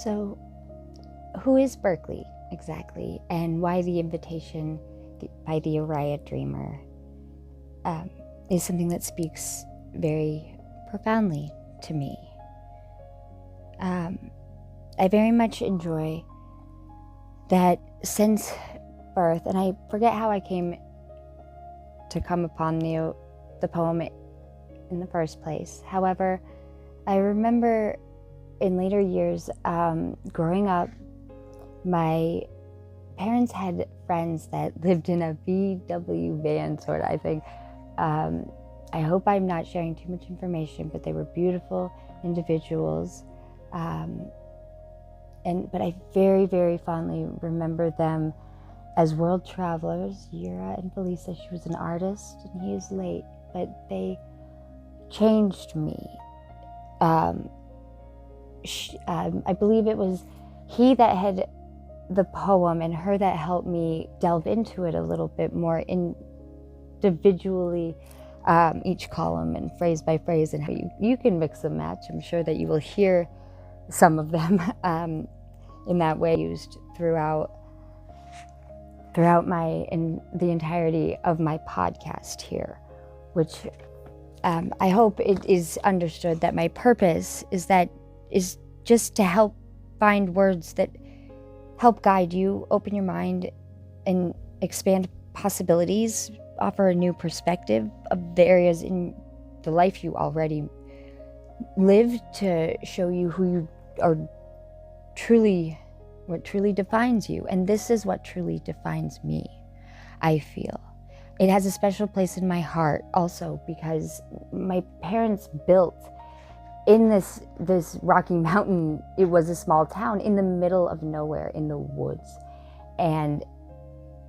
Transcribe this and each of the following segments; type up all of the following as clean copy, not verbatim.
So, who is Berkeley exactly, and why the invitation by the Oriah Dreamer is something that speaks very profoundly to me. I very much enjoy that since birth, and I forget how I came to come upon the poem in the first place. However, I remember in later years, growing up, my parents had friends that lived in a VW van, sort of, I think. I hope I'm not sharing too much information, but they were beautiful individuals. But I very, very fondly remember them as world travelers. Yura and Felisa, she was an artist, and he is late, but they changed me. I believe it was he that had the poem and her that helped me delve into it a little bit more individually, each column and phrase by phrase, and how you can mix and match. I'm sure that you will hear some of them in that way used throughout the entirety of my podcast here, which I hope it is understood that my purpose is just to help find words that help guide you, open your mind, and expand possibilities, offer a new perspective of the areas in the life you already live, to show you who you are truly, what truly defines you. And this is what truly defines me, I feel. It has a special place in my heart also because my parents built in this Rocky Mountain. It was a small town in the middle of nowhere in the woods. And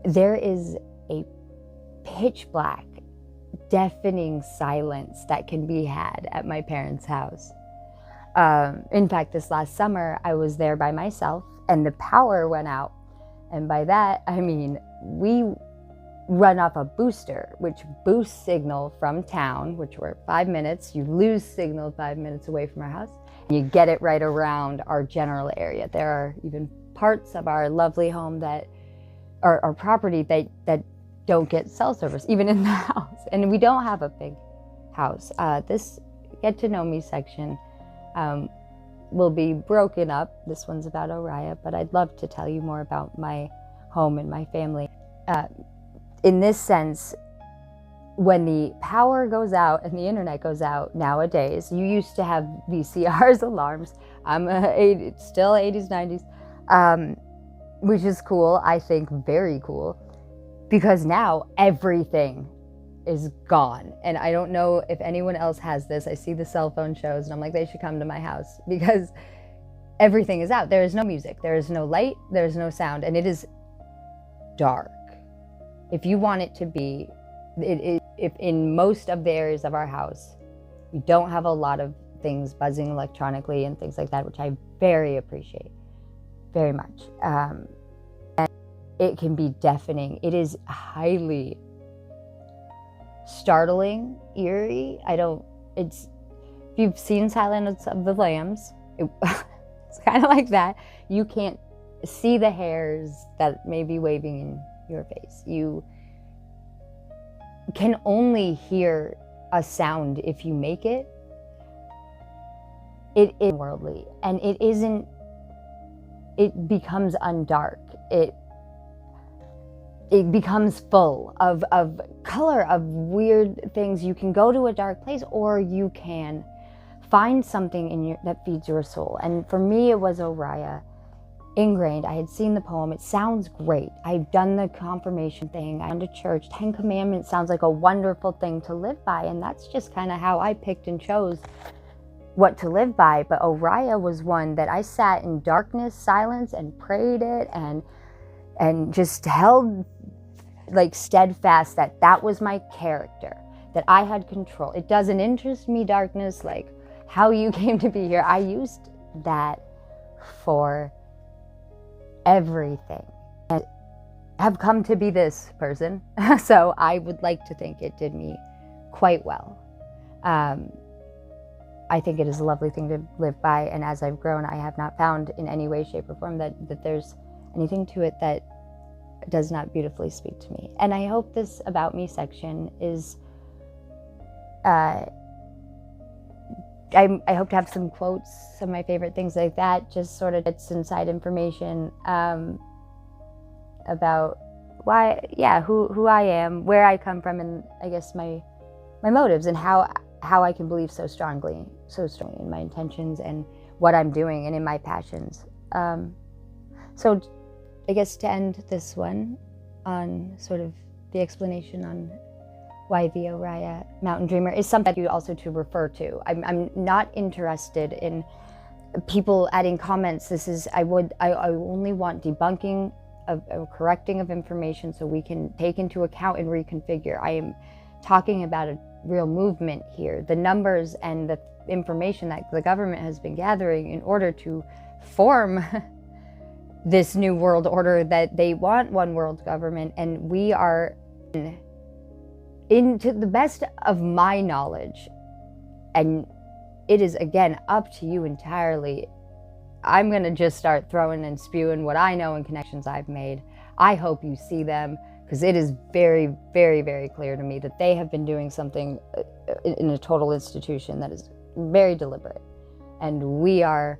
there is a pitch black, deafening silence that can be had at my parents' house. In fact, this last summer, I was there by myself and the power went out. And by that, I mean, we run off a booster, which boosts signal from town, which we're 5 minutes. You lose signal 5 minutes away from our house, and you get it right around our general area. There are even parts of our lovely home that are our property that don't get cell service, even in the house. And we don't have a big house. This get to know me section will be broken up. This one's about Oriah, but I'd love to tell you more about my home and my family. In this sense, when the power goes out and the internet goes out nowadays, you used to have VCRs alarms. I'm still 80s, 90s, which is cool, I think very cool, because now everything is gone. And I don't know if anyone else has this. I see the cell phone shows and I'm like, they should come to my house because everything is out. There is no music, there is no light, there is no sound, and it is dark. If you want it to be, if in most of the areas of our house, we don't have a lot of things buzzing electronically and things like that, which I very appreciate, very much. And it can be deafening. It is highly startling, eerie. If you've seen Silence of the Lambs, it's kind of like that. You can't see the hairs that may be waving in your face. You can only hear a sound if you make it. It is worldly, and it becomes undark. It becomes full of color, of weird things. You can go to a dark place, or you can find something that feeds your soul. And for me, it was Oriah. Ingrained. I had seen the poem. It sounds great. I've done the confirmation thing. I've gone to church. 10 Commandments sounds like a wonderful thing to live by. And that's just kind of how I picked and chose what to live by. But Oriah was one that I sat in darkness, silence, and prayed it and just held like steadfast that was my character, that I had control. It doesn't interest me, darkness, like how you came to be here. I used that for everything and have come to be this person. So I would like to think it did me quite well. I think it is a lovely thing to live by, and as I've grown, I have not found in any way, shape, or form that there's anything to it that does not beautifully speak to me. And I hope this About Me section is, I hope to have some quotes, some of my favorite things like that, just sort of it's inside information about who I am, where I come from, and I guess my motives, and how I can believe so strongly in my intentions and what I'm doing and in my passions. So I guess to end this one on sort of the explanation on why the Oriah Mountain Dreamer is something you also to refer to. I'm not interested in people adding comments. I only want debunking of correcting of information so we can take into account and reconfigure. I am talking about a real movement here. The numbers and the information that the government has been gathering in order to form this new world order that they want, one world government, and we are, to the best of my knowledge, and it is again up to you entirely, I'm going to just start throwing and spewing what I know and connections I've made. I hope you see them, because it is very, very, very clear to me that they have been doing something in a total institution that is very deliberate. And we are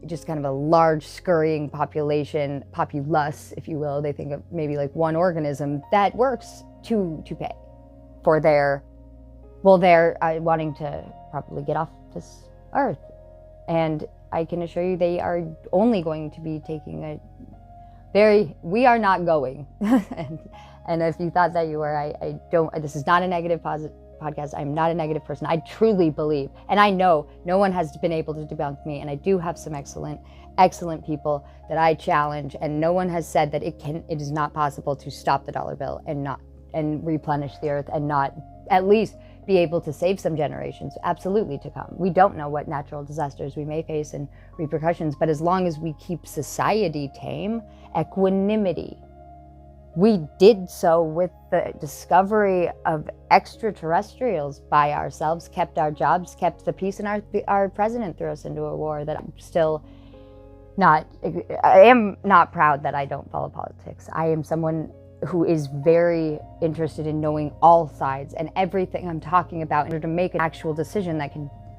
just kind of a large scurrying populace, if you will. They think of maybe like one organism that works to pay for they're wanting to probably get off this earth. And I can assure you they are only going to be taking we are not going. and if you thought that you were, I don't, this is not a negative podcast. I'm not a negative person. I truly believe, and I know no one has been able to debunk me, and I do have some excellent people that I challenge, and no one has said that it is not possible to stop the dollar bill and replenish the earth and not at least be able to save some generations absolutely to come. We don't know what natural disasters we may face and repercussions, but as long as we keep society tame, equanimity. We did so with the discovery of extraterrestrials by ourselves, kept our jobs, kept the peace, and our president threw us into a war that I am not proud that I don't follow politics. I am someone who is very interested in knowing all sides and everything I'm talking about in order to make an actual decision that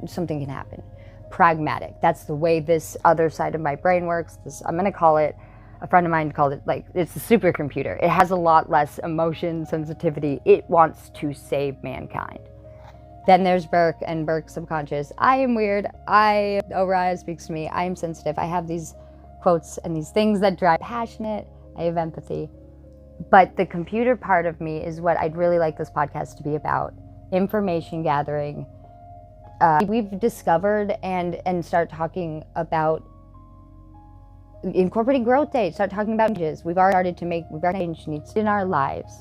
something can happen. Pragmatic. That's the way this other side of my brain works. I'm going to call it, a friend of mine called it, like, it's a supercomputer. It has a lot less emotion, sensitivity. It wants to save mankind. Then there's Burke and Burke's subconscious. I am weird. Oriah speaks to me. I am sensitive. I have these quotes and these things that drive me passionate. I have empathy. But the computer part of me is what I'd really like this podcast to be about. Information gathering. We've discovered and start talking about incorporating growth dates, start talking about changes. We've already started to make change needs in our lives.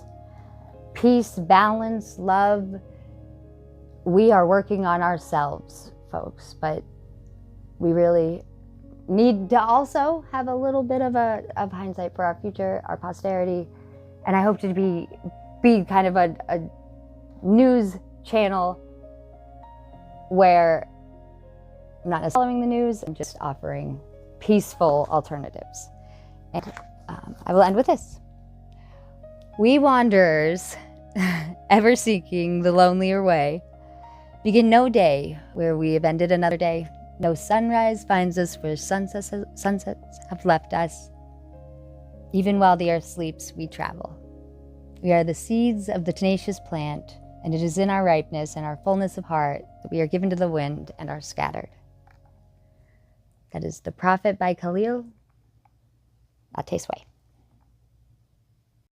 Peace, balance, love. We are working on ourselves, folks, but we really need to also have a little bit of hindsight for our future, our posterity. And I hope to be kind of a news channel where I'm not necessarily following the news, I'm just offering peaceful alternatives. And I will end with this. We wanderers, ever seeking the lonelier way, begin no day where we have ended another day. No sunrise finds us where sunsets have left us. Even while the earth sleeps, we travel. We are the seeds of the tenacious plant, and it is in our ripeness and our fullness of heart that we are given to the wind and are scattered. That is The Prophet by Khalil Atesway.